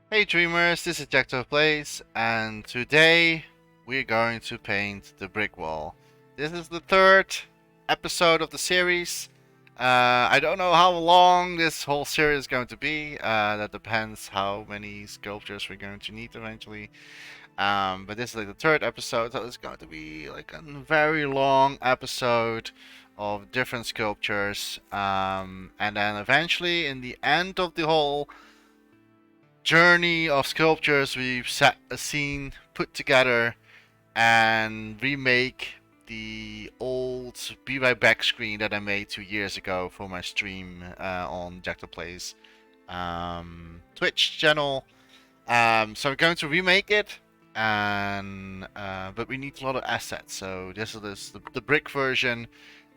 Hey Dreamers, this is Plays, and today we're going to paint the brick wall. This is the third episode of the series. I don't know how long this whole series is going to be. That depends how many sculptures we're going to need eventually. But this is like the third episode, so it's going to be like a very long episode of different sculptures. And then eventually, in the end of the whole journey of sculptures, we've set a scene, put together, and remake the old Be Right Back screen that I made 2 years ago for my stream on Plays Twitch channel. So we're going to remake it, and but we need a lot of assets. So this is the brick version,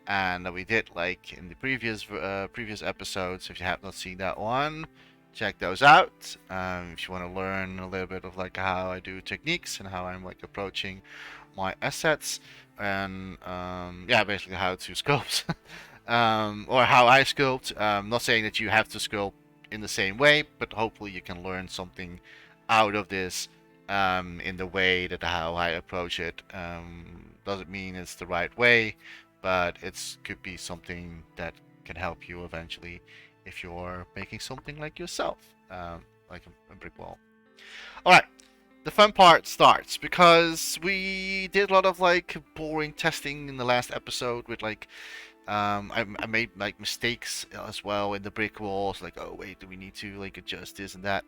and that we did like in the previous episodes. If you have not seen that one, check those out. If you want to learn a little bit of like how I do techniques and how I'm like approaching my assets, and yeah, basically how to sculpt, or how I sculpt. Not saying that you have to sculpt in the same way, but hopefully you can learn something out of this in the way that how I approach it. Doesn't mean it's the right way, but it could be something that can help you eventually if you're making something like yourself, like a brick wall. All right, the fun part starts because we did a lot of like boring testing in the last episode with like I made like mistakes as well in the brick walls, like, oh wait, do we need to like adjust this and that.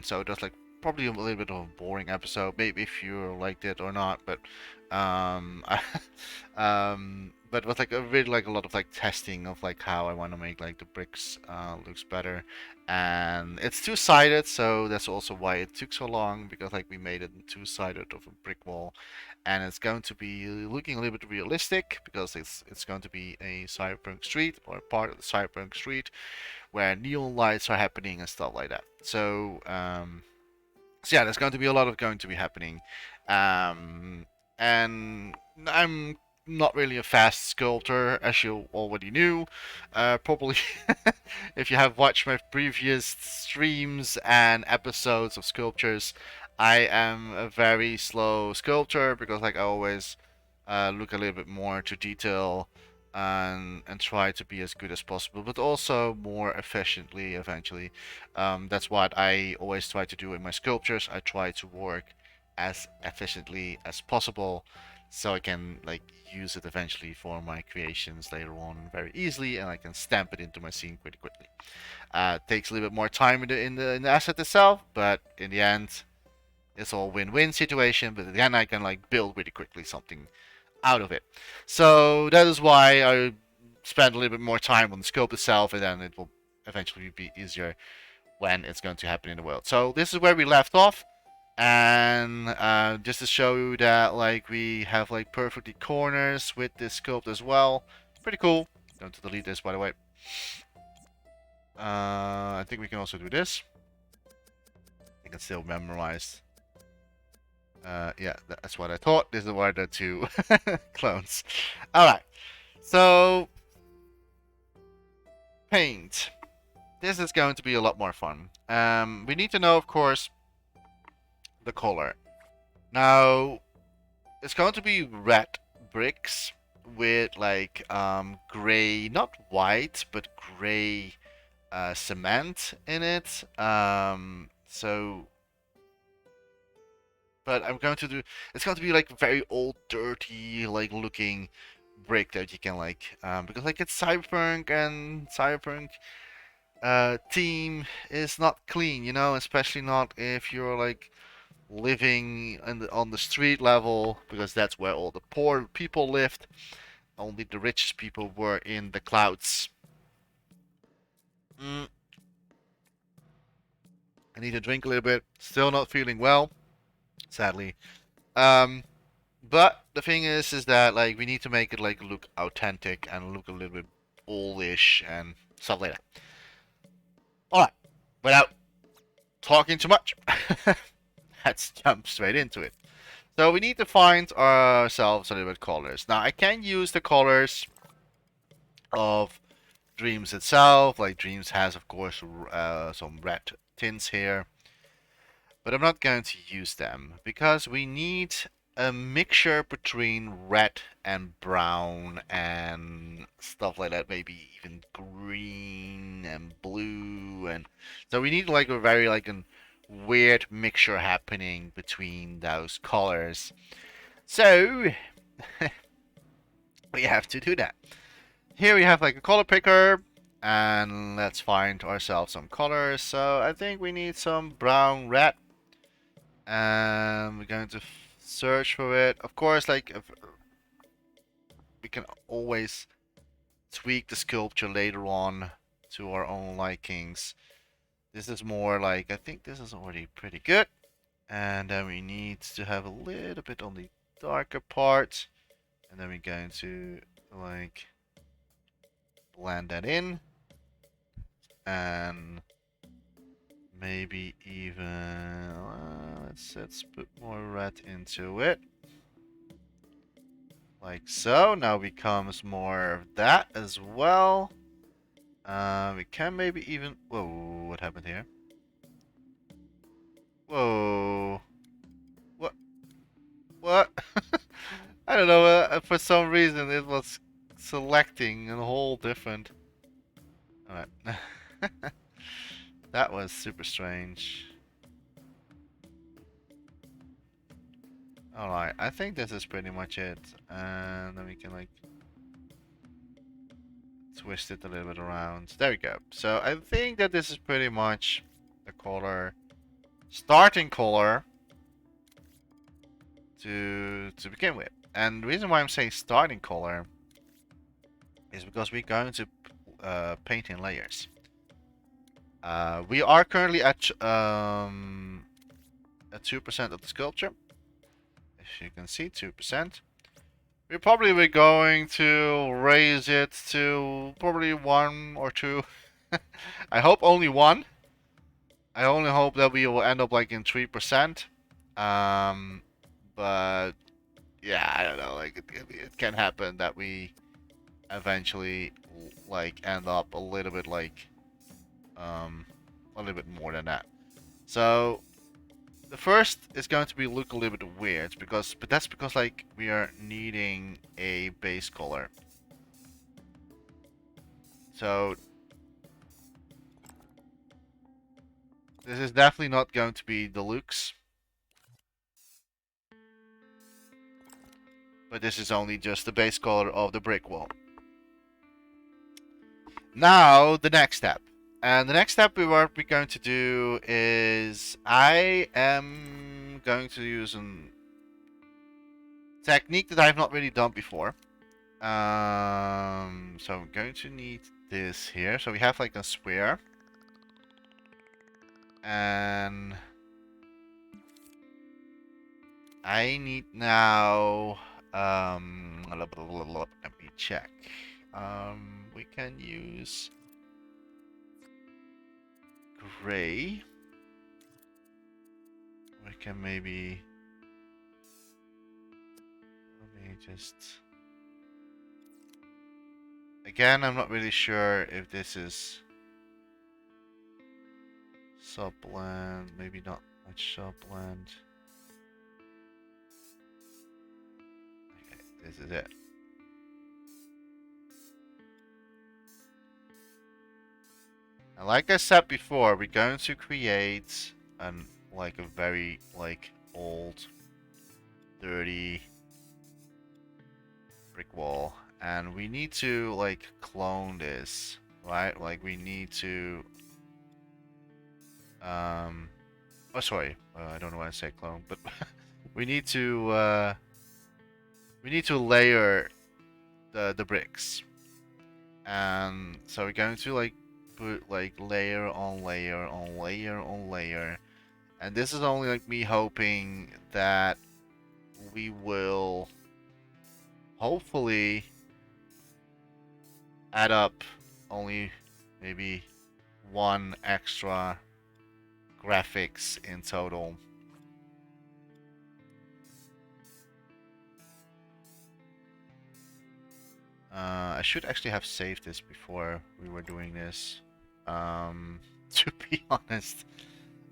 So it was like probably a little bit of a boring episode, maybe if you liked it or not, but but it was like a really like a lot of like testing of like how I want to make like the bricks looks better, and it's two-sided, so that's also why it took so long, because like we made it two-sided of a brick wall, and it's going to be looking a little bit realistic because it's going to be a cyberpunk street, or part of the cyberpunk street where neon lights are happening and stuff like that. So yeah, there's going to be a lot of going to be happening, and I'm not really a fast sculptor, as you already knew. Probably, if you have watched my previous streams and episodes of sculptures, I am a very slow sculptor because, like, I always look a little bit more to detail and try to be as good as possible, but also more efficiently eventually. That's what I always try to do in my sculptures. I try to work as efficiently as possible so I can like use it eventually for my creations later on very easily, and I can stamp it into my scene pretty quickly. Takes a little bit more time in the asset itself, but in the end, it's all win-win situation. But then I can like build really quickly something out of it. So that is why I spend a little bit more time on the scope itself, and then it will eventually be easier when it's going to happen in the world. So this is where we left off, and just to show you that like we have like perfectly corners with this sculpt as well. Pretty cool. Going to delete this, by the way. I think we can also do this. I can still memorize. Yeah, that's what I thought. This is why the two clones. All right. So paint. This is going to be a lot more fun. We need to know, of course, the color. Now, it's going to be red bricks with like gray, not white, but gray cement in it. But I'm going to do. It's going to be like very old, dirty, like looking brick that you can like, because like it's cyberpunk, and cyberpunk team is not clean, especially not if you're like living on the street level, because that's where all the poor people lived. Only the richest people were in the clouds. Mm, I need to drink a little bit. Still not feeling well, sadly. Um, but the thing is that like we need to make it like look authentic and look a little bit oldish and stuff like that. All right, without talking too much, let's jump straight into it. So we need to find ourselves a little bit colors. Now I can use the colors of Dreams itself. Like Dreams has, of course, some red tints here. but I'm not going to use them because we need a mixture between red and brown and stuff like that, maybe even green and blue, and so we need like a very like a weird mixture happening between those colors. So we have to do that. Here we have like a color picker, and let's find ourselves some colors. So I think we need some brown red, and we're going to search for it. Of course, like if, we can always tweak the sculpture later on to our own likings. This is more like, I think this is already pretty good. And then we need to have a little bit on the darker part. And then we're going to like blend that in. And maybe even, let's put more red into it. Like so. Now becomes more of that as well. We can maybe even... Whoa, what happened here? Whoa. What? What? I don't know, for some reason it was selecting a whole different... Alright. That was super strange. Alright, I think this is pretty much it. And then we can like twist it a little bit around. There we go. So I think that this is pretty much the color, starting color to begin with. And the reason why I'm saying starting color is because we're going to paint in layers. We are currently at 2% of the sculpture. As you can see, 2%. We probably be going to raise it to probably 1 or 2. I hope only 1. I only hope that we will end up like in 3%. But yeah, I don't know. Like it can happen that we eventually like end up a little bit like a little bit more than that. So the first is going to be look a little bit weird but that's because like we are needing a base color. So this is definitely not going to be deluxe, but this is only just the base color of the brick wall. Now the next step. And the next step what we're going to do is I am going to use a technique that I've not really done before. So I'm going to need this here. So we have like a square. And I need now let me check. We can use gray. We can maybe let me just again, I'm not really sure if this is subblend, maybe not much subblend. Okay, this is it. And like I said before, we're going to create an like a very like old, dirty brick wall, and we need to like clone this, right? Like we need to oh sorry, I don't know why I say clone, but we need to layer the bricks, and so we're going to like put like layer on layer on layer on layer, and this is only like me hoping that we will hopefully add up only maybe 1 extra graphics in total. I should actually have saved this before we were doing this, to be honest.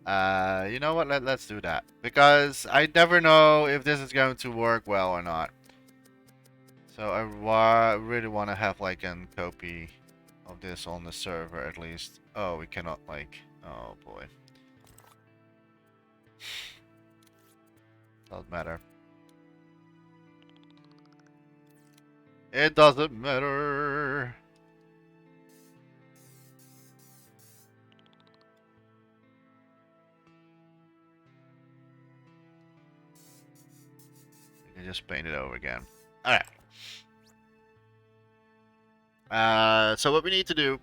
You know what? Let's do that because I never know if this is going to work well or not. So I really want to have like a copy of this on the server at least. Oh, we cannot like. Oh boy. Doesn't matter. It doesn't matter. You can just paint it over again. Alright. So what we need to do,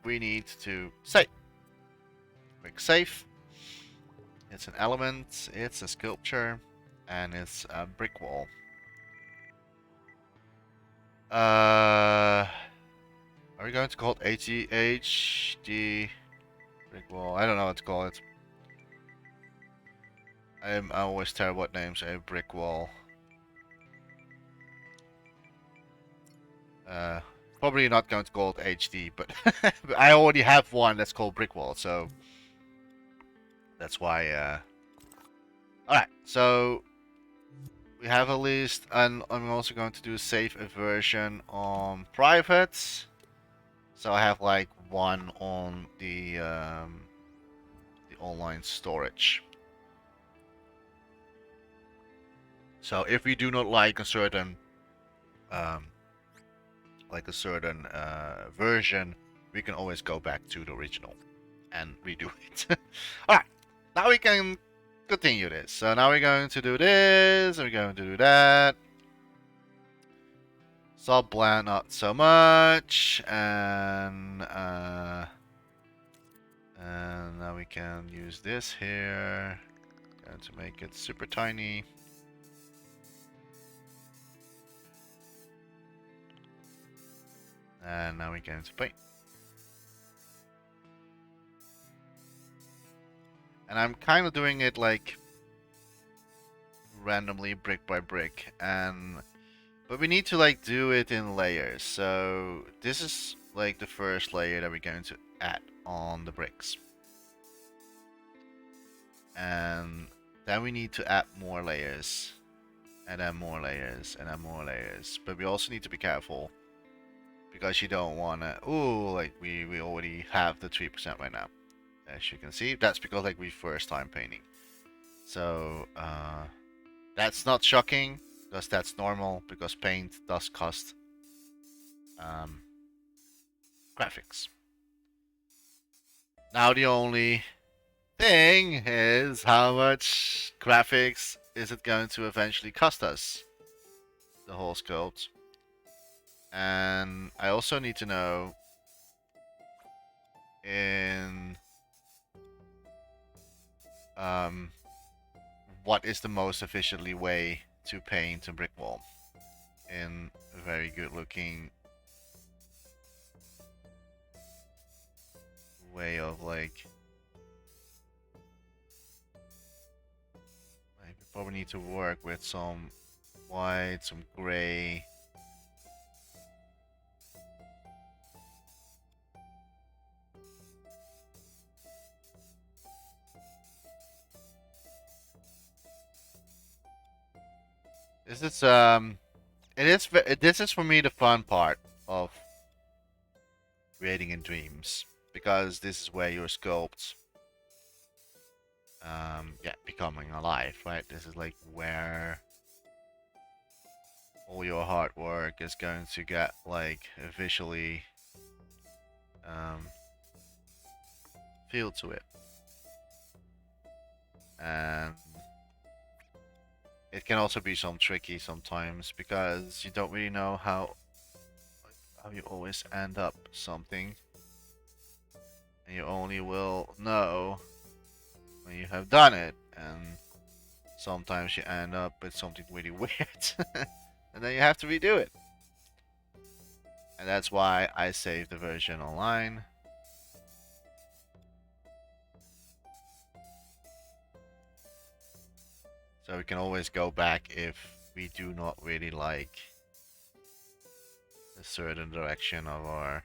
we need to save. Quick save. It's an element, it's a sculpture, and it's a brick wall. Are we going to call it HD brick wall? I don't know what to call it. I'm always terrible at names. A brick wall. Probably not going to call it HD, but I already have one that's called brick wall, so that's why. All right, so we have a list, and I'm also going to do save a version on private. So I have like one on the online storage. So if we do not like a certain um, version, we can always go back to the original and redo it. Alright, now we can continue this. So now we're going to do this, and we're going to do that. Sub blend not so much, and now we can use this here. Going to make it super tiny. And now we're going to paint. And I'm kind of doing it like randomly, brick by brick, but we need to like do it in layers. So this is like the first layer that we're going to add on the bricks, and then we need to add more layers, and then more layers, and then more layers. But we also need to be careful because you don't want to. Ooh, like we already have the 3% right now. As you can see, that's because like we first time painting. So that's not shocking because that's normal because paint does cost graphics. Now the only thing is how much graphics is it going to eventually cost us, the whole sculpt. And I also need to know in what is the most efficiently way to paint a brick wall in a very good looking way of like we probably need to work with some white, some gray. This is this is for me the fun part of creating in Dreams, because this is where your sculpts becoming alive, right? This is like where all your hard work is going to get like visually feel to it. And it can also be some tricky sometimes because you don't really know how you always end up something, and you only will know when you have done it, and sometimes you end up with something really weird and then you have to redo it. And that's why I saved the version online. So we can always go back if we do not really like a certain direction of our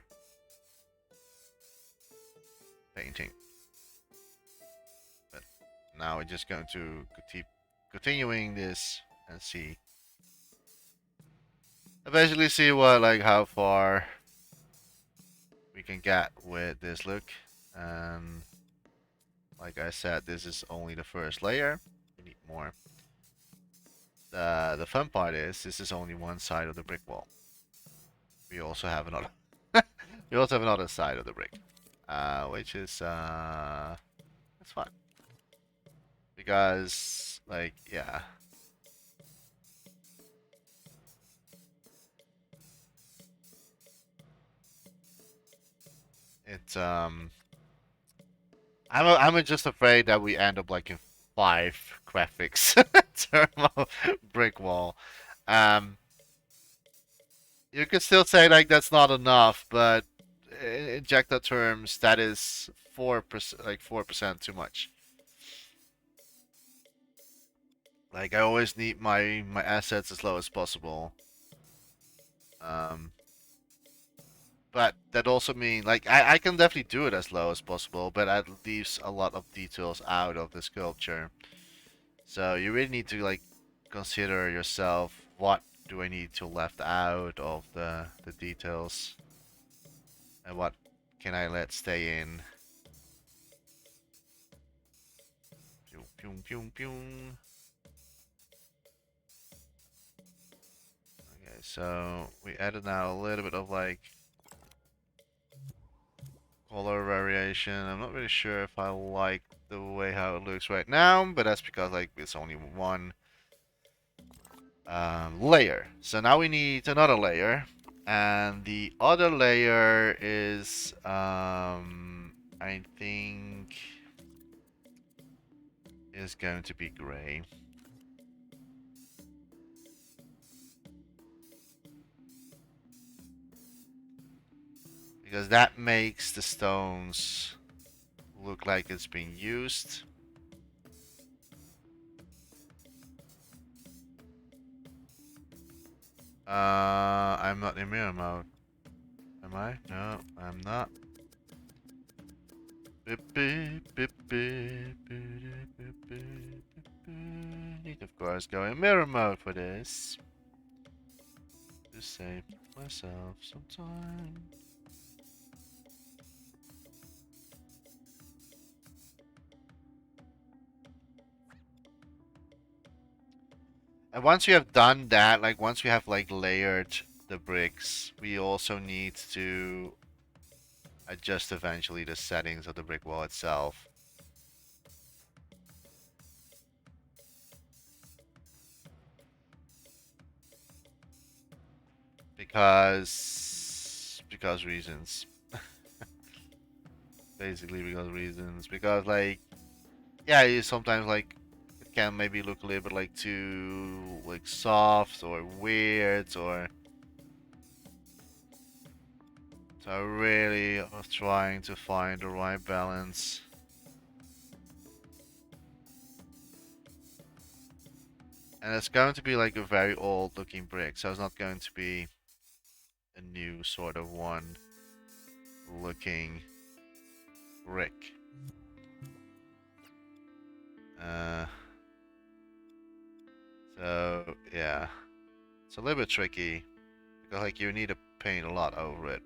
painting. But now we're just going to keep continuing this and see. Eventually see what, like, how far we can get with this look. And like I said, this is only the first layer. We need more. The fun part is this is only one side of the brick wall. We also have another. We also have another side of the brick, which is that's fine because, like, yeah, it's I'm just afraid that we end up like in 5 graphics thermal brick wall. Um, you could still say like that's not enough, but in Jecta terms, that is 4%, like 4% too much. Like I always need my assets as low as possible. Um, but that also means like I can definitely do it as low as possible, but that leaves a lot of details out of the sculpture. So you really need to like consider yourself, what do I need to left out of the details and what can I let stay in. Pew, pew, pew, pew. Okay, so we added now a little bit of like color variation. I'm not really sure if I like the way how it looks right now, but that's because like it's only one layer. So now we need another layer, and the other layer is I think is going to be gray. Because that makes the stones look like it's being used. I'm not in mirror mode. Am I? No, I'm not. Need of course go in mirror mode for this. To save myself some time. And once we have done that, like once we have like layered the bricks, we also need to adjust eventually the settings of the brick wall itself. Because reasons. Basically because reasons. Because like yeah, you sometimes like it can maybe look a little bit like too like soft or weird or so I really was trying to find the right balance. And it's going to be like a very old looking brick, so it's not going to be a new sort of one looking brick. Uh, so yeah, it's a little bit tricky because like you need to paint a lot over it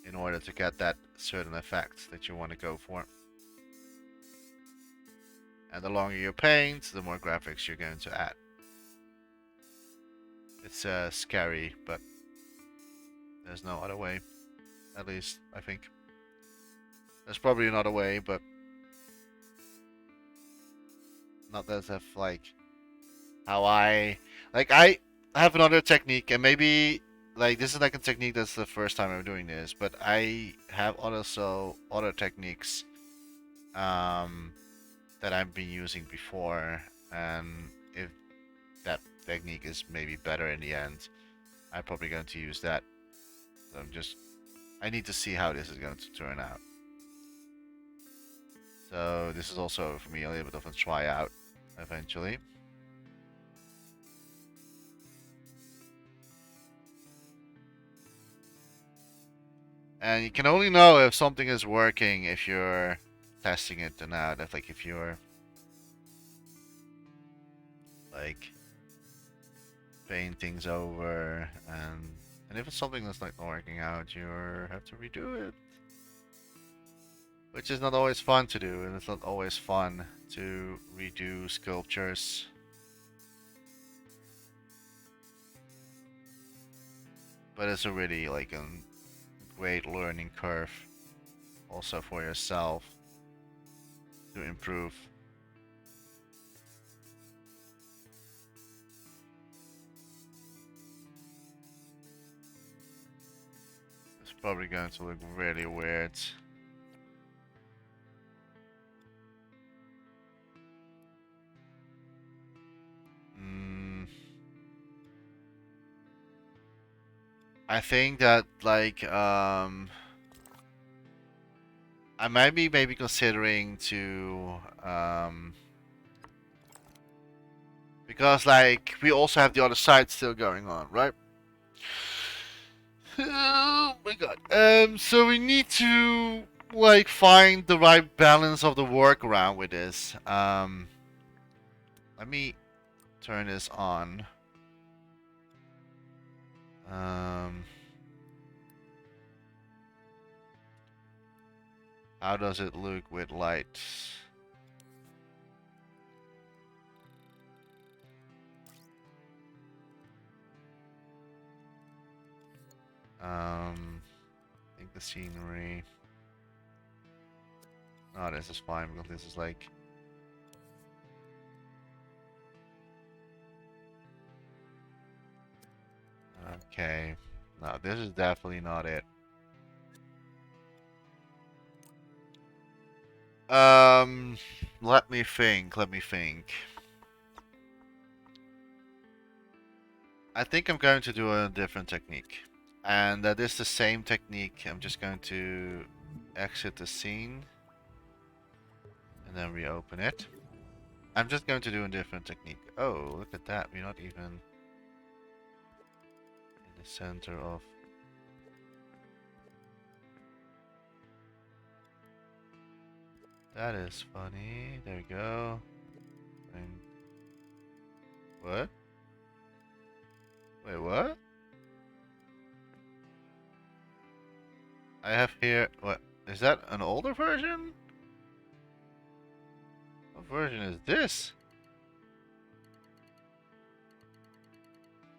in order to get that certain effect that you want to go for. And the longer you paint, the more graphics you're going to add. It's scary, but there's no other way. At least I think there's probably another way, but not as if like how I like I have another technique, and maybe like this is like a technique that's the first time I'm doing this, but I have also other techniques that I've been using before, and if that technique is maybe better in the end, I'm probably going to use that. So I need to see how this is going to turn out. So this is also for me a little bit of a tryout eventually. And you can only know if something is working if you're testing it out. If like if you're like paint things over and if it's something that's like not working out, you have to redo it. Which is not always fun to do, and it's not always fun to redo sculptures. But it's a really like a great learning curve also for yourself to improve. It's probably going to look really weird. I think that like I might be maybe considering to because like we also have the other side still going on, right? Oh my god. So we need to like find the right balance of the workaround with this. Let me turn this on. How does it look with lights? I think the scenery. Oh, this is fine because this is like. Okay. No, this is definitely not it. Let me think. Let me think. I think I'm going to do a different technique. And that is the same technique. I'm just going to exit the scene. And then reopen it. I'm just going to do a different technique. Oh, look at that. We're not even in the center of... That is funny. There we go. And... What? Wait, what? I have here... What? Is that an older version? What version is this?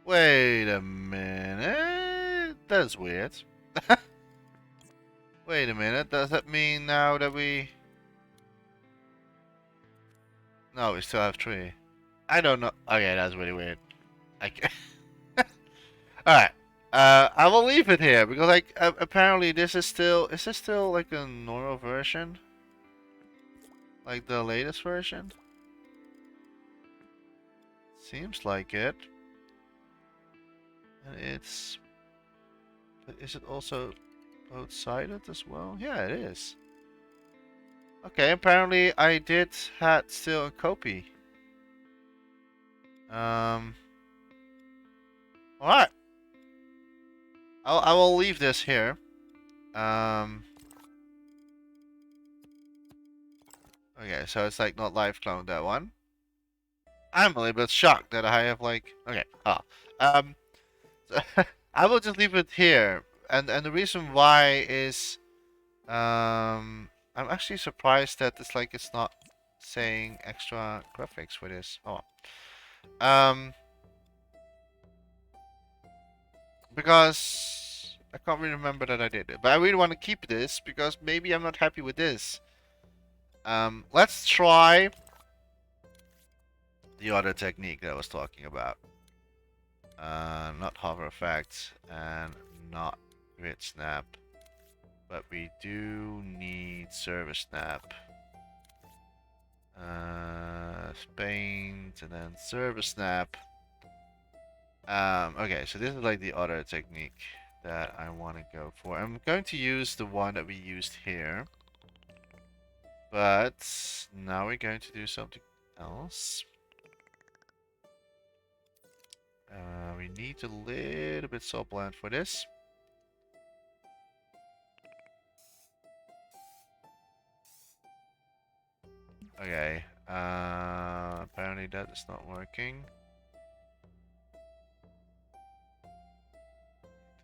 Wait a minute. That's weird. Wait a minute. Does that mean now that we... No, we still have 3. I don't know. Okay, that's really weird. I can't... Alright. I will leave it here because like apparently this is still... Is this still like a normal version? Like the latest version? Seems like it. And it's... But is it also both-sided as well? Yeah, it is. Okay, apparently I did had still a copy. Alright. I will leave this here. Okay, so it's like not live cloned that one. I'm a little bit shocked that I have like okay. So I will just leave it here. And the reason why is I'm actually surprised that it's not saying extra graphics for this. Oh. Because I can't really remember that I did it. But I really want to keep this because maybe I'm not happy with this. Let's try the other technique that I was talking about. Not hover effects and not grid snap. But we do need service snap. Paint and then service snap. Okay, so this is like the other technique that I want to go for. I'm going to use the one that we used here. But now we're going to do something else. We need a little bit soft blend for this. Okay. Apparently that is not working.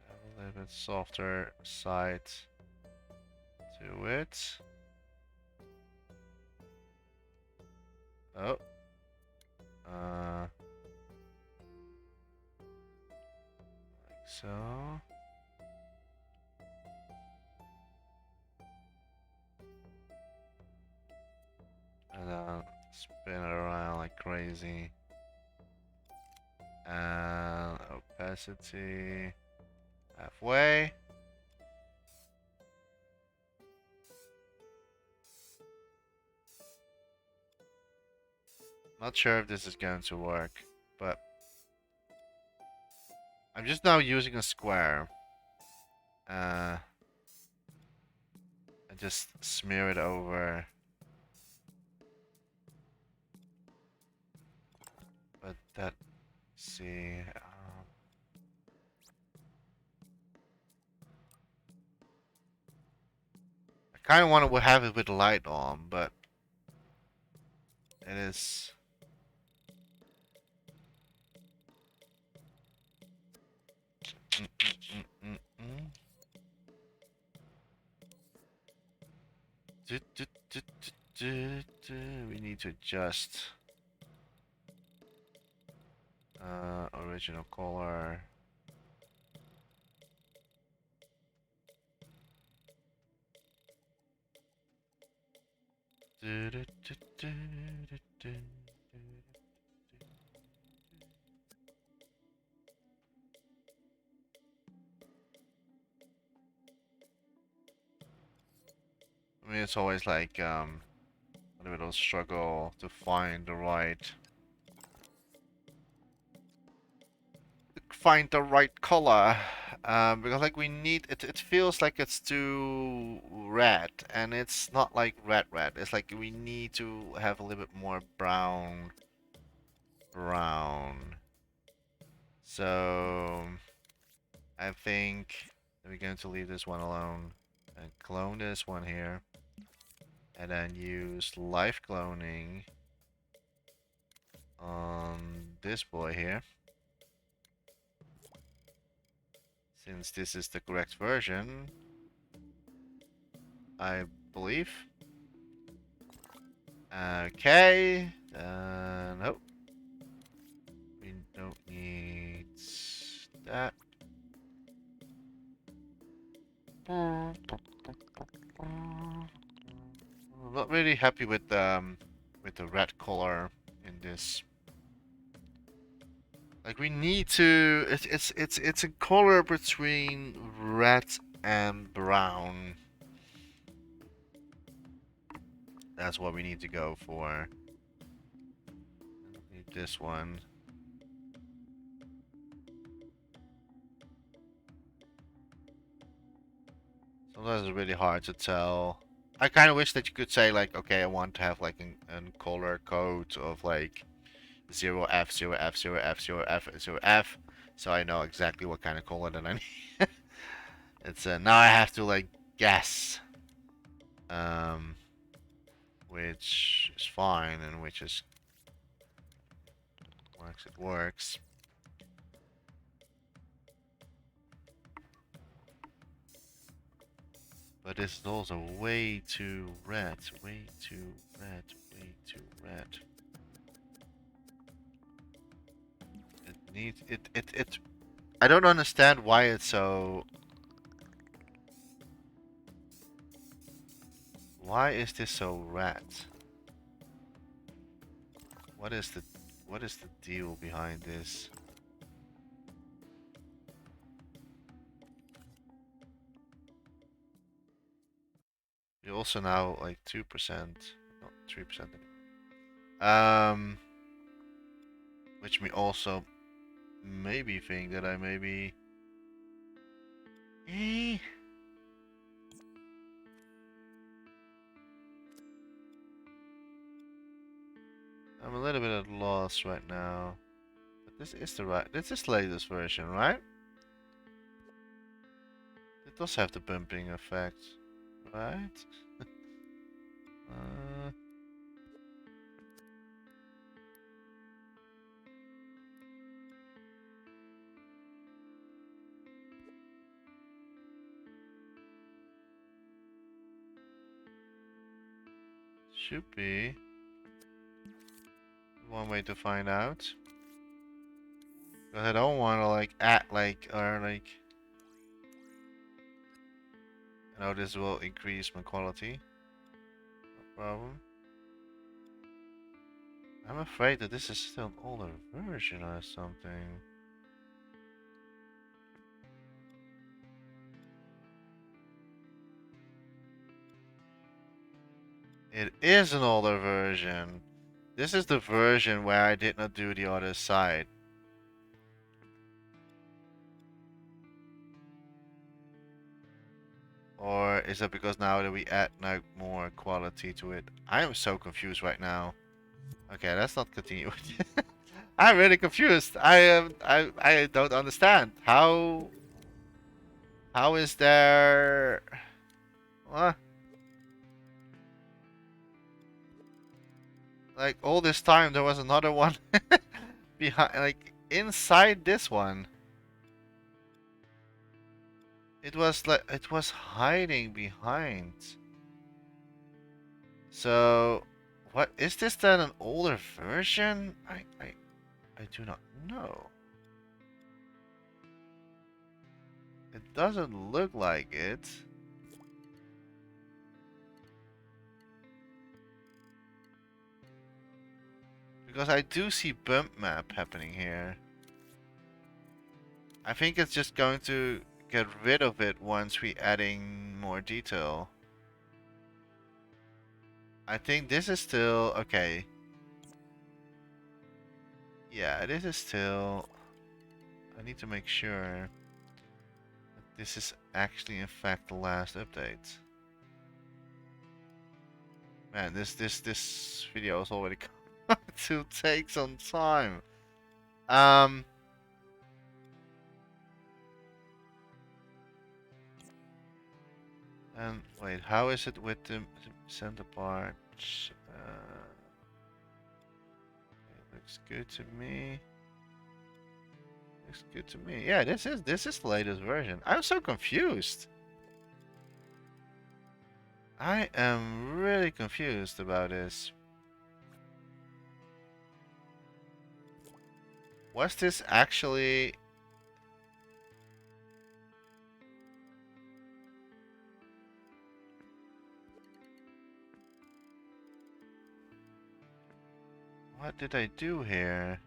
Have a little bit softer side to it. Oh. Like so. And then spin it around like crazy. And opacity halfway. Not sure if this is going to work, but I'm just now using a square. And just smear it over. But that, see, I kind of want to have it with light on, but it is. Mm, mm, mm, mm, We need to adjust original color. I mean, it's always like a little struggle to find the right color. Because like we need it, it feels like it's too red, and it's not like red. It's like we need to have a little bit more brown. So I think we're going to leave this one alone and clone this one here, and then use live cloning on this boy here, since this is the correct version, I believe. Okay, nope. We don't need that. I'm not really happy with the red color in this. Like we need to. It's a color between red and brown. That's what we need to go for. Need this one. Sometimes it's really hard to tell. I kind of wish that you could say like, okay, I want to have like a color code of like 0F, 0F, 0F, 0F, 0F, so I know exactly what kind of color that I need. It's now I have to like guess, um, which is fine and which is works. It works. But this is also way too red, way too red, way too red. It needs it. I don't understand why it's so. Why is this so red? What is the what is the deal behind this? We also now like 2%, not 3% anymore. Which me also maybe think that I maybe. Eh. I'm a little bit at loss right now. But this is the right. This is latest version, right? It does have the bumping effect, right? uh, Should be one way to find out. But I don't want to like act like or like. I know this will increase my quality. No problem. I'm afraid that this is still an older version or something. It is an older version. This is the version where I did not do the other side. Or is that because now that we add now more quality to it? I am so confused right now. Okay, let's not continue. I'm really confused. I don't understand. How is there what? Like all this time there was another one behind like inside this one. It was like it was hiding behind. So what is this then an older version? I do not know. It doesn't look like it. Because I do see bump map happening here. I think it's just going to get rid of it once we adding more detail. I think this is still okay. Yeah, this is still. I need to make sure that this is actually in fact the last update. Man, this video is already going to take some time. And wait, how is it with the center parts? It looks good to me. Looks good to me. Yeah, this is the latest version. I'm so confused. I am really confused about this. Was this actually? What did I do here?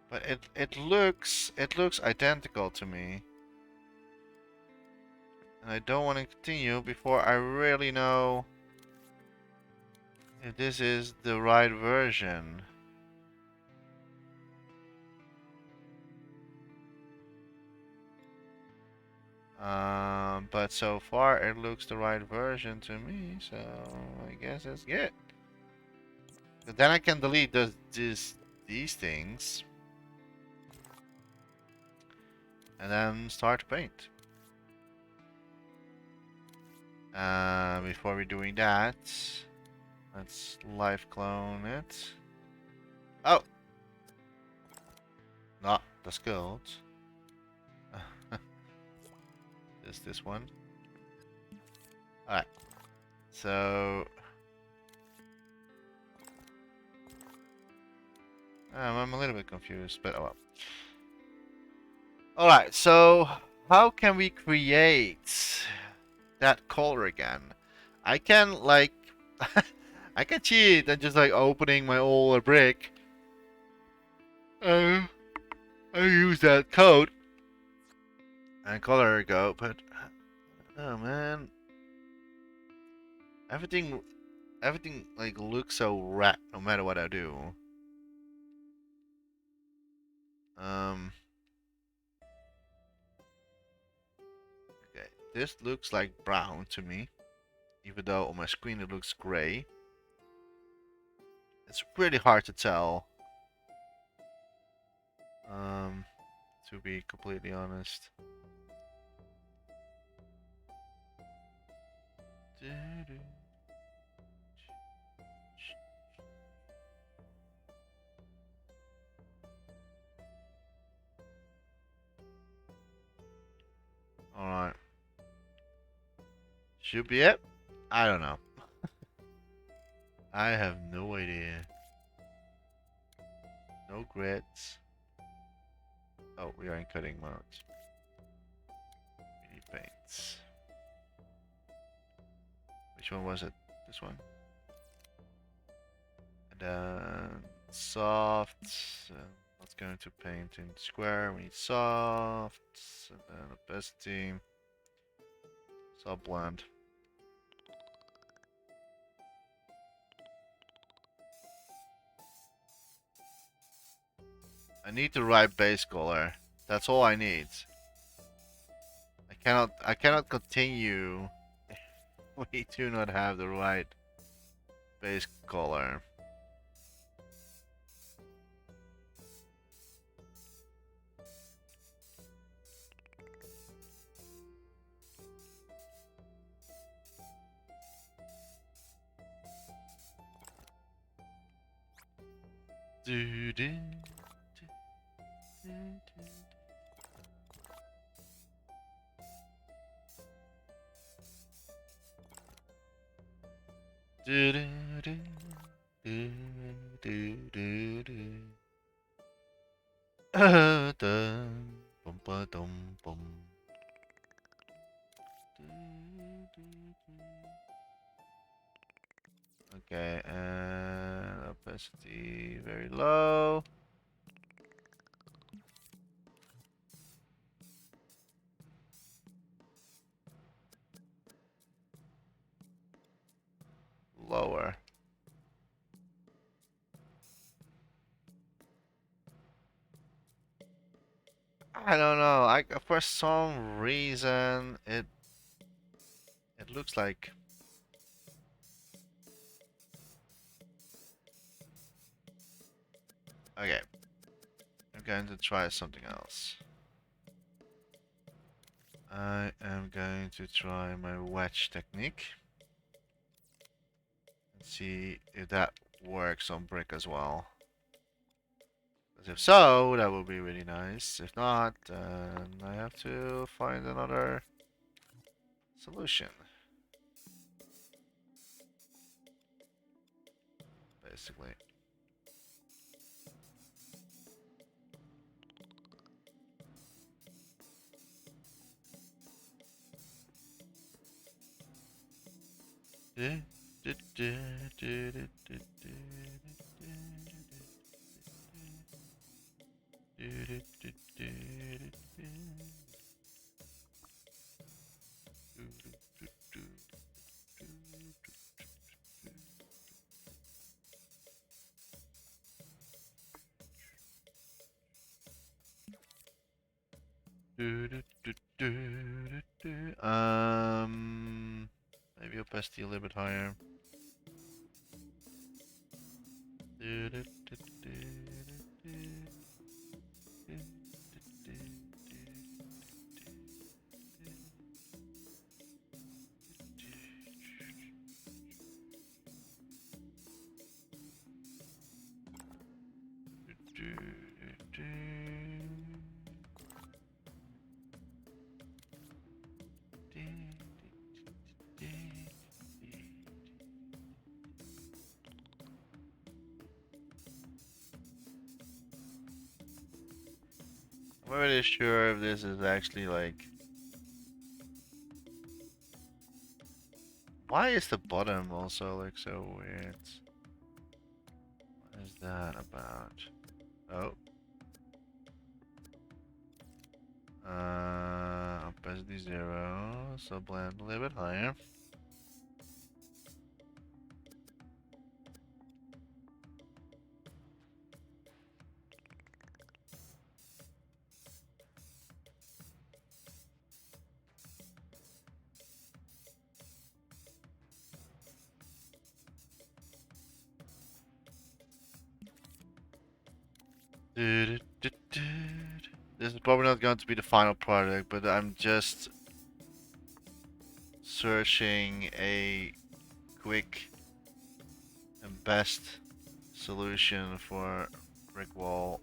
But it looks identical to me. And I don't want to continue before I really know if this is the right version. But so far it looks the right version to me, so I guess it's good. But then I can delete these things. And then start to paint. Before we're doing that, let's live clone it. Oh! Not the Sculpt. Just this one. Alright. So... I'm a little bit confused, but oh well. Alright, so how can we create that color again? I can like I can cheat and just like opening my old brick. I use that code and color go, but oh man, everything like looks so rat no matter what I do. Okay, this looks like brown to me, even though on my screen it looks gray. It's really hard to tell. To be completely honest. Alright. Should be it. I don't know. I have no idea. No grids. Oh, we are in cutting mode. We need paints. Which one was it? This one. And then soft. Let's go into paint in square. We need soft. And then opacity. Soft blend. I need the right base color. That's all I need. I cannot continue. We do not have the right base color. Do do do do. Do do do do do do do. Dum bum ba dum bum. Okay, and opacity very low. Lower. I don't know. For some reason it looks like. Okay, I'm going to try something else. I am going to try my wedge technique and see if that works on brick as well. Because if so, that would be really nice. If not, then I have to find another solution. Basically. Maybe opacity a little bit higher. I'm not really sure if this is actually like. Why is the bottom also like so weird? What is that about? Oh. Opacity 0, so blend a little bit higher. This is probably not going to be the final product, but I'm just searching a quick and best solution for brick wall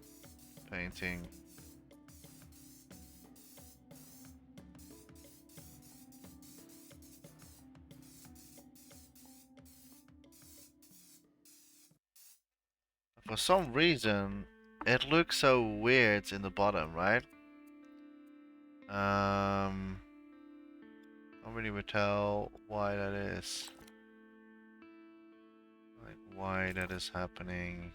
painting. For some reason, it looks so weird in the bottom, right? Don't really would tell why that is. Like why that is happening.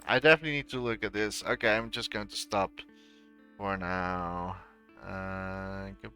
I definitely need to look at this. Okay, I'm just going to stop for now. Goodbye.